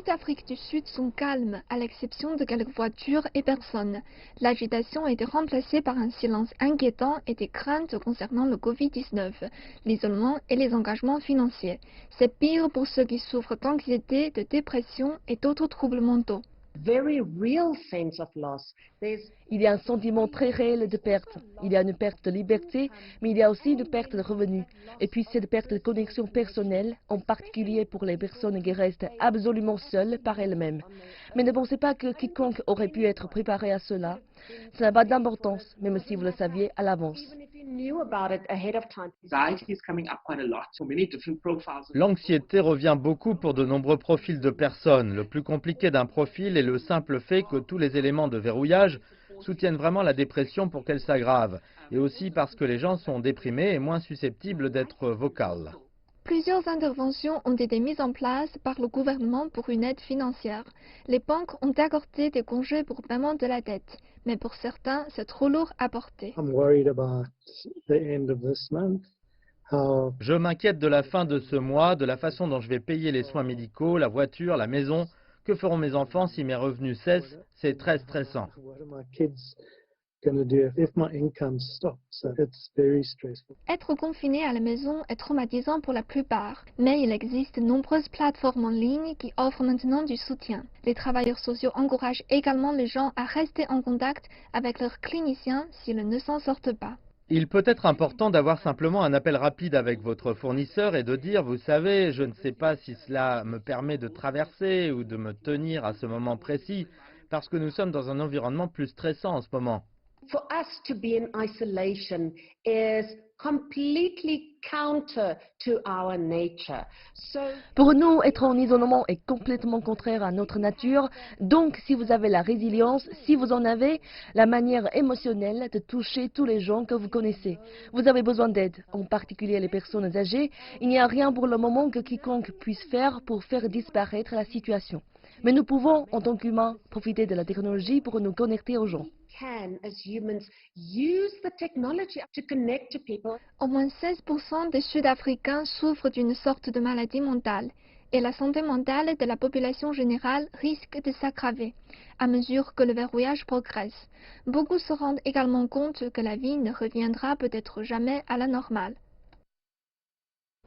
d'Afrique du Sud sont calmes, à l'exception de quelques voitures et personnes. L'agitation a été remplacée par un silence inquiétant et des craintes concernant le Covid-19, l'isolement et les engagements financiers. C'est pire pour ceux qui souffrent d'anxiété, de dépression et d'autres troubles mentaux. Il y a un sentiment très réel de perte. Il y a une perte de liberté, mais il y a aussi une perte de revenus. Et puis cette perte de connexion personnelle, en particulier pour les personnes qui restent absolument seules par elles-mêmes. Mais ne pensez pas que quiconque aurait pu être préparé à cela. Ça n'a pas d'importance, même si vous le saviez à l'avance. L'anxiété revient beaucoup pour de nombreux profils de personnes. Le plus compliqué d'un profil est le simple fait que tous les éléments de verrouillage soutiennent vraiment la dépression pour qu'elle s'aggrave, et aussi parce que les gens sont déprimés et moins susceptibles d'être vocales. Plusieurs interventions ont été mises en place par le gouvernement pour une aide financière. Les banques ont accordé des congés pour paiement de la dette, mais pour certains, c'est trop lourd à porter. Je m'inquiète de la fin de ce mois, de la façon dont je vais payer les soins médicaux, la voiture, la maison. Que feront mes enfants si mes revenus cessent? C'est très stressant. Être confiné à la maison est traumatisant pour la plupart, mais il existe de nombreuses plateformes en ligne qui offrent maintenant du soutien. Les travailleurs sociaux encouragent également les gens à rester en contact avec leurs cliniciens s'ils ne s'en sortent pas. Il peut être important d'avoir simplement un appel rapide avec votre fournisseur et de dire, vous savez, je ne sais pas si cela me permet de traverser ou de me tenir à ce moment précis, parce que nous sommes dans un environnement plus stressant en ce moment. For us to be in isolation is completely counter to our nature. Pour nous, être en isolement est complètement contraire à notre nature. Donc, si vous avez la résilience, si vous en avez, la manière émotionnelle de toucher tous les gens que vous connaissez. Vous avez besoin d'aide, en particulier les personnes âgées. Il n'y a rien pour le moment que quiconque puisse faire pour faire disparaître la situation. Mais nous pouvons, en tant qu'humains, profiter de la technologie pour nous connecter aux gens. Au moins 16% des Sud-Africains souffrent d'une sorte de maladie mentale, et la santé mentale de la population générale risque de s'aggraver à mesure que le verrouillage progresse. Beaucoup se rendent également compte que la vie ne reviendra peut-être jamais à la normale.